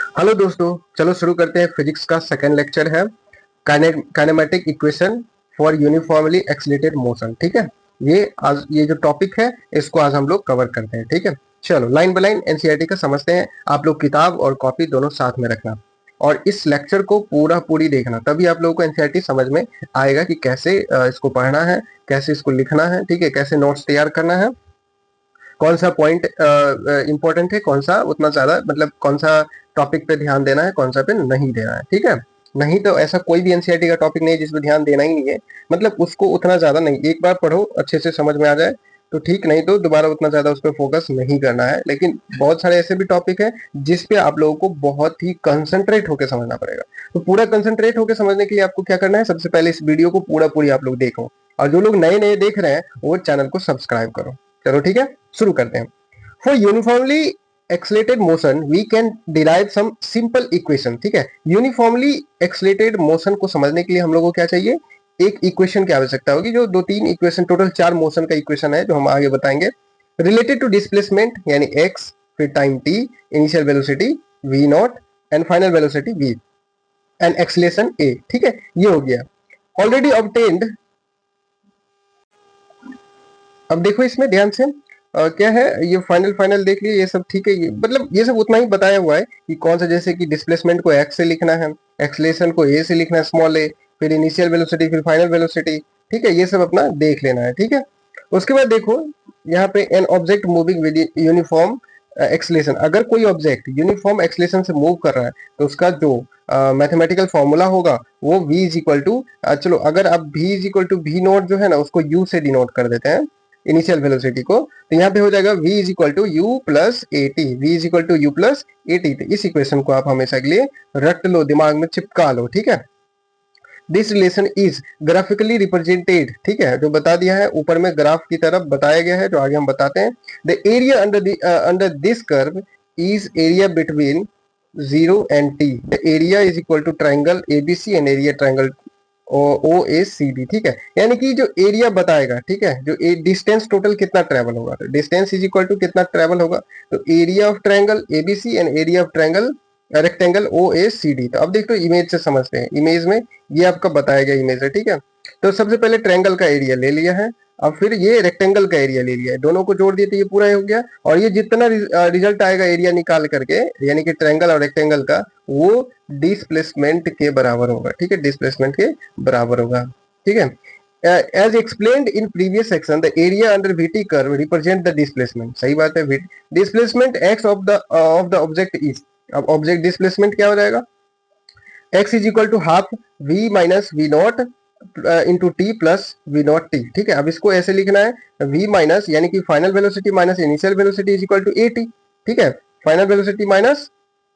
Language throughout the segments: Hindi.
हेलो दोस्तों, चलो शुरू करते हैं। फिजिक्स का सेकंड लेक्चर है kinematic equation for uniformly accelerated motion. ठीक है, ये जो टॉपिक है इसको आज हम लोग कवर करते हैं। ठीक है, चलो लाइन बाय लाइन एनसीईआरटी का समझते हैं। आप लोग किताब और कॉपी दोनों साथ में रखना और इस लेक्चर को पूरी देखना, तभी आप लोगों को एनसीईआरटी समझ में आएगा कि कैसे इसको पढ़ना है, कैसे इसको लिखना है। ठीक है, कैसे नोट्स तैयार करना है, कौन सा पॉइंट इंपॉर्टेंट है, कौन सा उतना ज्यादा मतलब कौन सा टॉपिक पे ध्यान देना है, कौन सा पे नहीं देना है। ठीक है, नहीं तो ऐसा कोई भी एनसीईआरटी का टॉपिक नहीं है जिसपे ध्यान देना ही नहीं है, मतलब उसको उतना ज्यादा नहीं। एक बार पढ़ो, अच्छे से समझ में आ जाए तो ठीक, नहीं तो दोबारा उतना ज्यादा उस पर फोकस नहीं करना है। लेकिन बहुत सारे ऐसे भी टॉपिक है जिसपे आप लोगों को बहुत ही कंसंट्रेट होकर समझना पड़ेगा। तो पूरा कंसंट्रेट होकर समझने के लिए आपको क्या करना है, सबसे पहले इस वीडियो को पूरी आप लोग देखो, और जो लोग नए नए देख रहे हैं वो चैनल को सब्सक्राइब करो। चलो ठीक है, शुरू करते हैं। For uniformly accelerated motion we can derive some simple equation. ठीक है, यूनिफॉर्मली एक्सलेटेड मोशन को समझने के लिए हम लोग को क्या चाहिए, एक इक्वेशन की आवश्यकता होगी, जो दो तीन इक्वेशन, टोटल 4 मोशन का इक्वेशन है जो हम आगे बताएंगे। रिलेटेड टू डिस्प्लेसमेंट यानी x, फिर time t, initial velocity v not and final velocity v and acceleration a। ठीक है, ये हो गया ऑलरेडी ऑब्टेन्ड। अब देखो इसमें ध्यान से क्या है, ये फाइनल देख लिए, ये सब ठीक है। ये मतलब ये सब उतना ही बताया हुआ है कि कौन सा, जैसे कि डिस्प्लेसमेंट को x से लिखना है, एक्सलेशन को a से लिखना है, स्मॉल a, फिर इनिशियल वेलोसिटी, फिर फाइनल वेलोसिटी। ठीक है, ये सब अपना देख लेना है। ठीक है, उसके बाद देखो यहाँ पे an object moving with uniform acceleration. अगर कोई ऑब्जेक्ट यूनिफॉर्म एक्सलेशन से मूव कर रहा है तो उसका जो मैथमेटिकल फॉर्मूला होगा वो v इज इक्वल टू, चलो अगर आप v is equal to v naught जो है ना उसको u से डिनोट कर देते हैं इनिशियल वेलोसिटी को, तो यहाँ पे हो जाएगा v is equal to u plus a t, v is equal to u plus a t. इस इक्वेशन को आप हमेशा के लिए रट लो, दिमाग में चिपका लो। ठीक है, this relation is graphically represented. ठीक है, जो बता दिया है ऊपर में ग्राफ की तरफ बताया गया है, जो आगे हम बताते हैं। The area under this curve is area between 0 and t। The area is equal to triangle ABC and area triangle O A C D. ठीक है, यानी कि जो एरिया बताएगा, ठीक है, जो डिस्टेंस टोटल कितना ट्रेवल होगा, तो डिस्टेंस इज इक्वल टू कितना ट्रेवल होगा, तो area of triangle ABC and area of triangle rectangle O A C D. तो अब देखो इमेज से समझते हैं, इमेज में ये आपका बताया गया इमेज है। ठीक है, तो सबसे पहले ट्रायंगल का एरिया ले लिया है, अब फिर ये रेक्टेंगल का एरिया ले लिया है, दोनों को जोड़ दिए तो ये पूरा हो गया। और ये जितना रिजल्ट आएगा एरिया निकाल करके, यानी कि ट्रायंगल और रेक्टेंगल का, वो डिस्प्लेसमेंट के बराबर होगा। ठीक है, डिस्प्लेसमेंट के बराबर होगा। ठीक है, as explained in previous section, the area under VT curve represent the displacement। सही बात है, displacement x of the object is। अब ऑब्जेक्ट डिस्प्लेसमेंट क्या हो जाएगा, x is equal to half v minus v naught into t plus v naught t. ठीक है, अब इसको ऐसे लिखना है, v माइनस यानी कि final velocity minus initial velocity is equal to a t. ठीक है, final velocity minus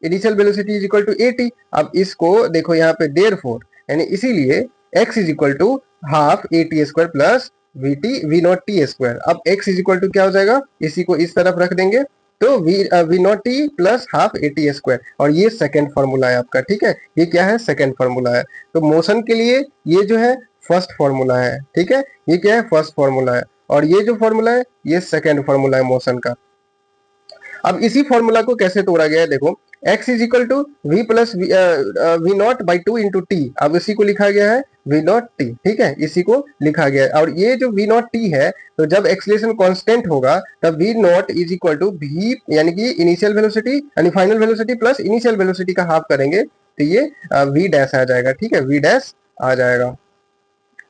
initial velocity is equal to a t. अब इसको देखो यहाँ पे देयरफॉर, यानी इसीलिए x is equal to half a t square plus v t v naught t square. अब x इज इक्वल टू क्या हो जाएगा, इसी को इस तरफ रख देंगे तो v naught t plus half a t square, और ये सेकेंड फॉर्मूला है आपका। ठीक है, ये क्या है, सेकेंड फॉर्मूला है। तो मोशन के लिए ये जो है फर्स्ट फॉर्मूला है। ठीक है, ये क्या है, फर्स्ट फॉर्मूला है, और ये जो फॉर्मूला है ये सेकेंड फॉर्मूला है मोशन का। अब इसी फॉर्मूला को कैसे तोड़ा गया है, देखो x is equal to v plus v naught by two into t. अब इसी को लिखा गया है वी नॉट टी। ठीक है, इसी को लिखा गया है, और ये जो वी नॉट टी है, तो जब एक्सलेशन कांस्टेंट होगा तब v naught is equal to v, यानी कि इनिशियल वेलोसिटी यानी final velocity plus initial velocity का हाफ करेंगे तो ये वी डैश आ जाएगा। ठीक है, वी डैश आ जाएगा।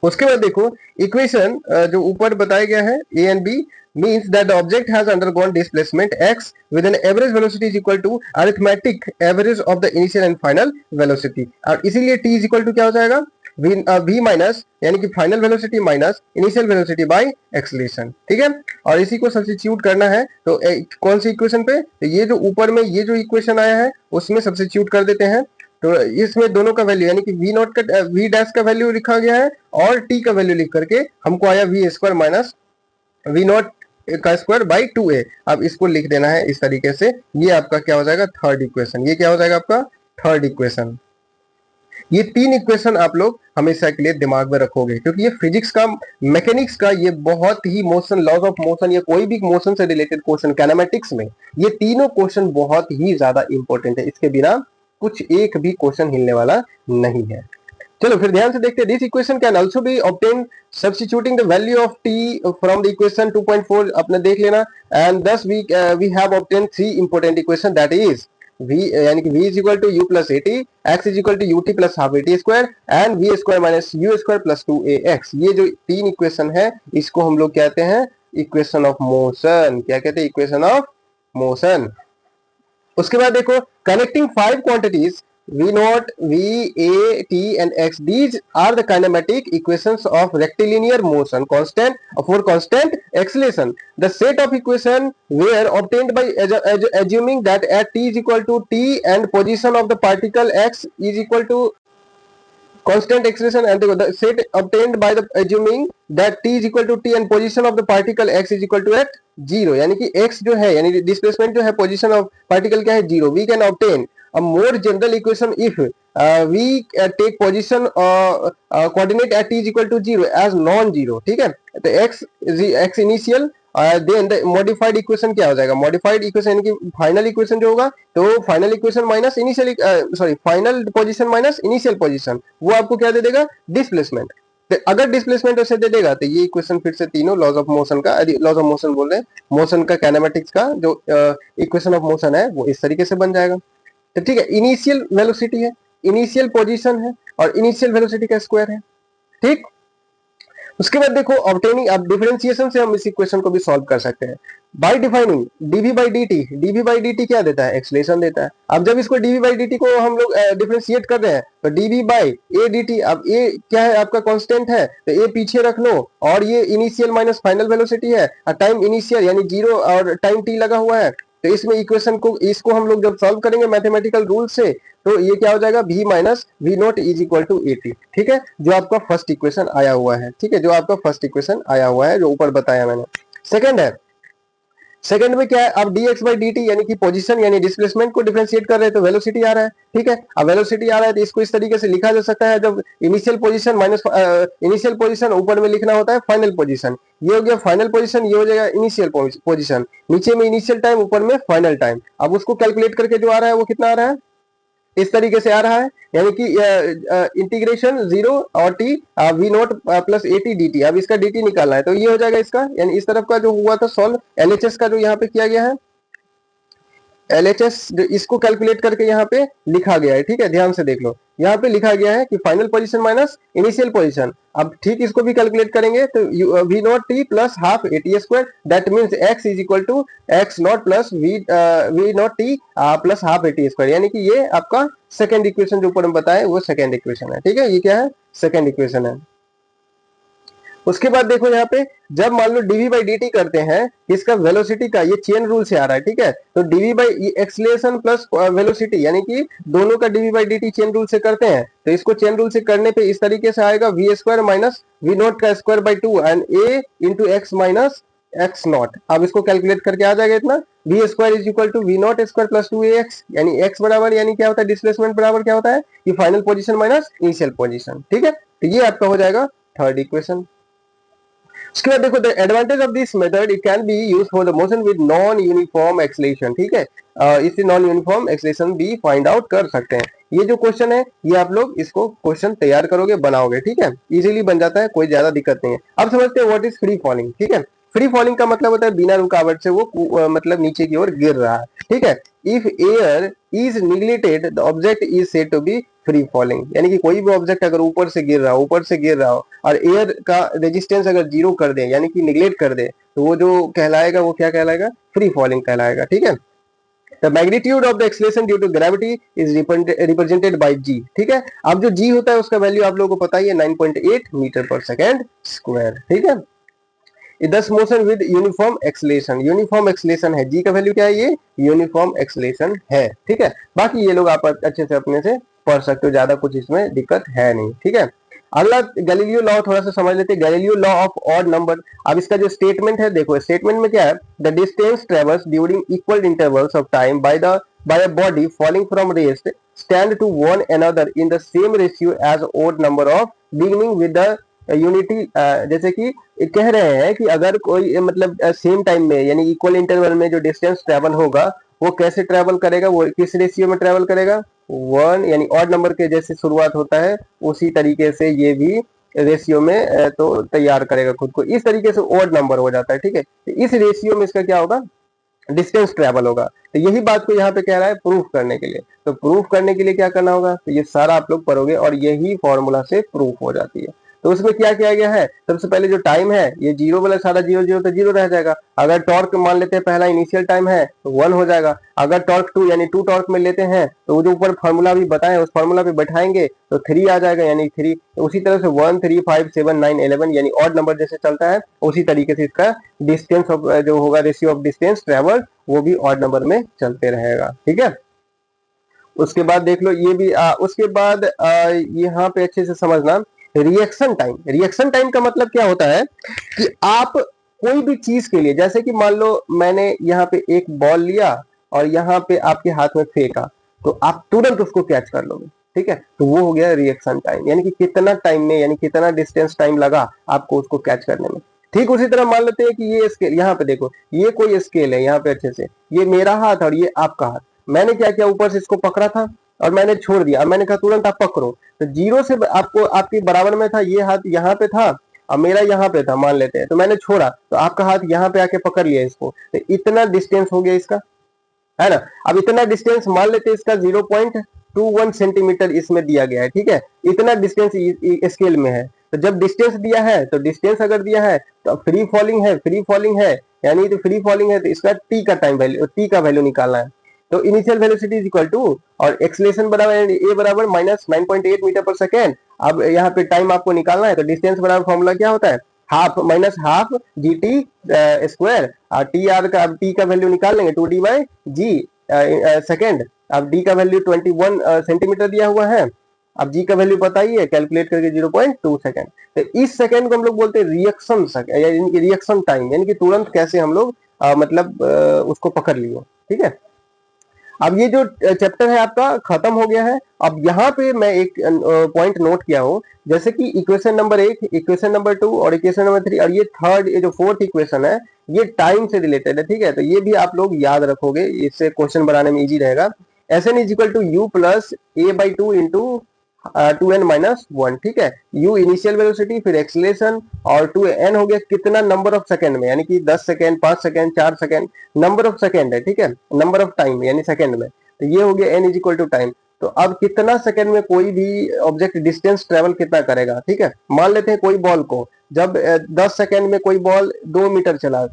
उसके बाद देखो इक्वेशन जो ऊपर बताया गया है A and B means that the object has undergone displacement x with an average velocity is equal to arithmetic average of the initial and final velocity। और इसीलिए t is equal to क्या हो जाएगा, v माइनस यानी कि final velocity minus initial velocity bye acceleration. ठीक है, और इसी को सब्स्टिट्यूट करना है तो कौन सी इक्वेशन पे, तो ये जो ऊपर में ये जो इक्वेशन आया है उसमें सब्स्टिट्यूट कर देते हैं। तो इसमें दोनों का वैल्यू यानी कि वी नॉट का वी डैश का वैल्यू लिखा गया है, और टी का वैल्यू लिख करके हमको आया v square minus v not का स्क्वायर बाई टू ए। अब इसको लिख देना है इस तरीके से, ये आपका क्या हो जाएगा, थर्ड इक्वेशन। ये क्या हो जाएगा आपका थर्ड इक्वेशन। ये तीन इक्वेशन आप लोग हमेशा के लिए दिमाग में रखोगे, क्योंकि ये फिजिक्स का, मैकेनिक्स का, ये बहुत ही मोशन, लॉज ऑफ मोशन, या कोई भी मोशन से रिलेटेड क्वेश्चन काइनेमेटिक्स में ये तीनों क्वेश्चन बहुत ही ज्यादा इंपॉर्टेंट है। इसके बिना कुछ एक भी क्वेश्चन हिलने वाला नहीं है। चलो फिर ध्यान से देखते हैं। This equation can also be obtain substituting the value of t from the equation 2.4 अपने देख लेना। And this we have obtain three important equation, that is v यानी कि v is equal to u plus a t, x is equal to u t plus half a t square and v square minus u square plus 2ax। ये जो तीन इक्वेशन है इसको हम लोग कहते हैं इक्वेशन ऑफ मोशन। क्या कहते हैं? Equation of motion. उसके बाद देखो, connecting five quantities v naught, v, a, t and x, these are the kinematic equations of rectilinear motion constant for constant acceleration. The set of equation were obtained by assuming that at t is equal to t and position of the particle x is equal to constant acceleration, and the set obtained by the assuming that t is equal to t and position of the particle x is equal to at 0, यानी कि x जो है यानी डिस्प्लेसमेंट जो है पोजीशन ऑफ पार्टिकल क्या है 0। We can obtain a more general equation if we take position coordinate at t is equal to 0 as non-zero। ठीक है, तो x initial then the modified equation क्या हो जाएगा? मॉडिफाइड इक्वेशन यानी कि फाइनल इक्वेशन जो होगा, तो final equation minus initial sorry final position minus initial position, वो आपको क्या दे देगा? डिस्प्लेसमेंट। तो अगर डिस्प्लेसमेंट ऐसे दे देगा तो ये इक्वेशन फिर से तीनों लॉज ऑफ मोशन का, लॉज ऑफ मोशन बोल रहे हैं, मोशन का काइनेमेटिक्स का जो इक्वेशन ऑफ मोशन है वो इस तरीके से बन जाएगा। तो ठीक है, इनिशियल वेलोसिटी है, इनिशियल पोजीशन है और इनिशियल वेलोसिटी का स्क्वायर है। ठीक, उसके बाद देखो ऑब्टेनिंग, अब डिफरेंशिएशन से हम इस इक्वेशन को भी सॉल्व कर सकते हैं bye defining dv by dt। dv by dt क्या देता है? एक्सेलरेशन देता है। अब जब इसको dv by dt को हम लोग डिफरेंशिएट कर रहे हैं तो dv by a dt, अब a क्या है? आपका कांस्टेंट है, तो a पीछे रख लो और ये इनिशियल माइनस फाइनल वेलोसिटी है और टाइम इनिशियल यानी 0 और टाइम t लगा हुआ है। तो इसमें इक्वेशन को, इसको हम लोग जब सॉल्व करेंगे मैथमेटिकल रूल से, तो ये क्या हो जाएगा? v minus v naught is equal to a t. ठीक है, जो आपका फर्स्ट इक्वेशन आया हुआ है। ठीक है, जो आपका फर्स्ट इक्वेशन आया हुआ है जो ऊपर बताया मैंने। सेकंड है, सेकंड में क्या है? अब dx by dt यानी कि पोजीशन यानी डिस्प्लेसमेंट को डिफरेंशिएट कर रहे हैं तो वेलोसिटी आ रहा है। ठीक है, अब वेलोसिटी आ रहा है तो इसको इस तरीके से लिखा जा सकता है, जब initial position minus initial position, ऊपर में लिखना होता है फाइनल पोजीशन। ये हो गया फाइनल पोजीशन, ये हो जाएगा इनिशियल पोजीशन, नीचे में इनिशियल टाइम, ऊपर में फाइनल टाइम। अब उसको कैलकुलेट करके जो आ रहा है वो कितना आ रहा है? इस तरीके से आ रहा है, यानी कि इंटीग्रेशन 0 और t v naught plus a t d t. अब इसका dt निकालना है तो ये हो जाएगा इसका, यानी इस तरफ का जो हुआ था सॉल्व LHS का जो यहाँ पे किया गया है, LHS इसको कैलकुलेट करके यहाँ पे लिखा गया है। ठीक है, ध्यान से देख लो, यहाँ पे लिखा गया है कि final position minus initial position. अब ठीक इसको भी कैलकुलेट करेंगे तो v naught t plus half a t square, that means x is equal to x naught plus v naught t plus half a t square, यानी कि ये आपका सेकेंड इक्वेशन जो ऊपर हम बताए वो सेकेंड इक्वेशन है। ठीक है, ये क्या है? सेकेंड इक्वेशन है। उसके बाद देखो यहाँ पे, जब मान लो dv by dt करते हैं, इसका वेलोसिटी का ये चेन रूल से आ रहा है। ठीक है, तो dv by acceleration plus velocity यानी कि दोनों का dv by dt chain rule से करते हैं, तो इसको चेन रूल से करने पे इस तरीके से आएगा v square minus v not का square by 2 and a into x minus x not. अब इसको कैलकुलेट करके आ जाएगा इतना, v square is equal to v not square plus 2ax, यानी x बराबर यानी क्या होता है? डिस्प्लेसमेंट बराबर क्या होता है? ये final position minus initial position. ठीक है, तो ये आपका हो जाएगा थर्ड इक्वेशन। उसके बाद देखो, the advantage of this method, it can be used for the motion with non uniform acceleration. ठीक है, इससे नॉन यूनिफॉर्म एक्सेलरेशन भी फाइंड आउट कर सकते हैं। ये जो क्वेश्चन है ये आप लोग इसको क्वेश्चन तैयार करोगे, बनाओगे। ठीक है, इजीली बन जाता है, कोई ज्यादा दिक्कत नहीं है। अब समझते हैं व्हाट इज फ्री फॉलिंग। ठीक है, फ्री फॉलिंग का मतलब होता है बिना रुकावट से वो मतलब नीचे की ओर गिर रहा है। ठीक है, if air is neglected the object is said to be free falling, यानी कि कोई भी ऑब्जेक्ट अगर ऊपर से गिर रहा हो और एयर का रेजिस्टेंस अगर जीरो कर दे यानी कि निगलेक्ट कर दे, तो वो जो कहलाएगा वो क्या कहलाएगा? फ्री फॉलिंग कहलाएगा। ठीक है, The magnitude of the acceleration due to gravity is represented by g। ठीक है, अब जो g होता है उसका वैल्यू आप लोगों को पता ही है 9.8 मीटर पर सेकेंड स्क्वायर। ठीक है, दस motion with uniform acceleration, uniform acceleration है, जी का वैल्यू क्या है? ये यूनिफॉर्म एक्सेलरेशन है। ठीक है, बाकी ये लोग आप अच्छे से अपने से पढ़ सकते हो, ज्यादा कुछ इसमें दिक्कत है नहीं। ठीक है, अगला गैलीलियो लॉ थोड़ा सा समझ लेते हैं, Galileo law of odd number. अब इसका जो स्टेटमेंट है देखो, स्टेटमेंट में क्या है? The distance travels during equal intervals of time by a body falling from rest stand to one another in the same ratio as odd number of beginning with the unity. जैसे कि कह रहे हैं कि अगर कोई मतलब सेम टाइम में यानी इक्वल इंटरवल में जो डिस्टेंस ट्रेवल होगा वो कैसे ट्रेवल करेगा? वो किस रेशियो में ट्रेवल करेगा? 1 यानी ऑड नंबर के जैसे शुरुआत होता है उसी तरीके से ये भी रेशियो में तो तैयार करेगा खुद को, इस तरीके से ऑड नंबर हो जाता है। ठीक है, तो इस रेशियो में इसका क्या होगा, डिस्टेंस ट्रेवल होगा। तो यही बात को यहाँ पे कह रहा है प्रूफ करने के लिए। तो प्रूफ करने के लिए क्या करना होगा, तो ये सारा आप लोग पढ़ोगे और यही फॉर्मूला से प्रूफ हो जाती है। तो उसमें क्या किया गया है, सबसे पहले जो टाइम है ये जीरो वाला सारा जीरो जीरो तो जीरो रह जाएगा। अगर टॉर्क मान लेते हैं पहला इनिशियल टाइम है तो 1 हो जाएगा। अगर टॉर्क 2 यानी 2 टॉर्क में लेते हैं तो वो जो ऊपर फॉर्मूला भी बताए उस फॉर्मूला पे बैठाएंगे तो 3 आ जाएगा यानी 3। उसी तरह से 1 3 5 7 9 11 यानी ऑड नंबर जैसे चलता है उसी तरीके से इसका डिस्टेंस ऑफ जो होगा, रेशियो ऑफ डिस्टेंस ट्रेवल, वो भी ऑड नंबर में चलते रहेगा। ठीक है, उसके बाद देख लो ये भी उसके बाद यहाँ पे अच्छे से समझना रिएक्शन टाइम। रिएक्शन टाइम का मतलब क्या होता है कि आप कोई भी चीज के लिए, जैसे कि मान लो मैंने यहाँ पे एक बॉल लिया और यहाँ पे आपके हाथ में फेंका तो आप तुरंत उसको कैच कर लोगे। ठीक है, तो वो हो गया रिएक्शन टाइम, यानी कि कितना टाइम में, यानी कितना डिस्टेंस टाइम लगा आपको उसको कैच करने में। ठीक उसी तरह मान लेते हैं कि ये स्केल, यहाँ पे देखो ये कोई स्केल है, यहाँ पे अच्छे से ये मेरा हाथ और ये आपका हाथ, मैंने क्या किया ऊपर से इसको पकड़ा था और मैंने छोड़ दिया। अब मैंने कहा तुरंत आप पकड़ो, तो जीरो से आपको आपके बराबर में था, ये हाथ यहाँ पे था और मेरा यहाँ पे था मान लेते हैं, तो मैंने छोड़ा तो आपका हाथ यहाँ पे आके पकड़ लिया इसको, तो इतना डिस्टेंस हो गया इसका, है ना। अब इतना डिस्टेंस मान लेते हैं इसका 0.21 सेंटीमीटर इसमें दिया गया है। ठीक है, इतना डिस्टेंस स्केल में है। तो जब डिस्टेंस दिया है तो डिस्टेंस अगर दिया है तो फ्री फॉलिंग है, फ्री फॉलिंग है यानी तो फ्री फॉलिंग है तो इसका टी का टाइम वैल्यू, टी का वैल्यू निकालना है। तो initial velocity is equal to और एक्सेलरेशन बराबर ए बराबर -9.8 मीटर पर सेकेंड। अब यहाँ पे टाइम आपको निकालना है तो डिस्टेंस बराबर फॉर्मूला क्या होता है, half minus half G T square, और टी आर का, अब टी का वैल्यू निकाल लेंगे 2d बाई जी सेकेंड। अब डी का वैल्यू 21 सेंटीमीटर दिया हुआ है, अब जी का वैल्यू बताइए कैलकुलेट करके 0.2 सेकेंड। तो इस सेकेंड को हम लोग बोलते हैं रिएक्शन यानी कि रिएक्शन टाइम, यानी कि तुरंत कैसे हम लोग मतलब उसको पकड़ लिए। ठीक है, अब ये जो चैप्टर है आपका खत्म हो गया है। अब यहाँ पे मैं एक पॉइंट नोट किया हूँ, जैसे कि इक्वेशन नंबर 1, इक्वेशन नंबर 2 और इक्वेशन नंबर 3 और ये थर्ड, ये जो फोर्थ इक्वेशन है ये टाइम से रिलेटेड है। ठीक है, तो ये भी आप लोग याद रखोगे, इससे क्वेश्चन बनाने में इजी रहेगा। Sn is equal to u plus a by two into 2n-1। ठीक है, u इनिशियल वेलोसिटी, फिर एक्सीलरेशन और 2n हो गया कितना, नंबर ऑफ सेकंड में, यानी कि 10 second, 5 second, 4 second, number of second है। ठीक है, नंबर ऑफ टाइम यानी सेकंड में, तो ये हो गया n is equal to time. तो अब कितना सेकंड में कोई भी ऑब्जेक्ट डिस्टेंस ट्रेवल कितना करेगा। ठीक है, मान लेते हैं कोई बॉल को जब 10 सेकंड में कोई बॉल 2 मीटर चला,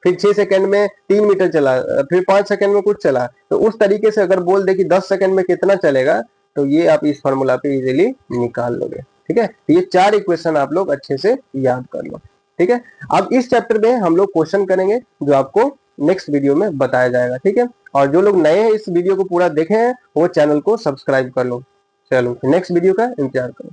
फिर 6 सेकंड में 3 मीटर चला, फिर 5 सेकंड में कुछ चला, तो उस तरीके से अगर बोल दे कि 10 सेकंड में कितना चलेगा तो ये आप इस फॉर्मूला पे इजीली निकाल लोगे। ठीक है, ये 4 इक्वेशन आप लोग अच्छे से याद कर लो। ठीक है, अब इस चैप्टर में हम लोग क्वेश्चन करेंगे जो आपको नेक्स्ट वीडियो में बताया जाएगा। ठीक है, और जो लोग नए हैं इस वीडियो को पूरा देखे हैं वो चैनल को सब्सक्राइब कर लो। चलो नेक्स्ट वीडियो का इंतजार करो।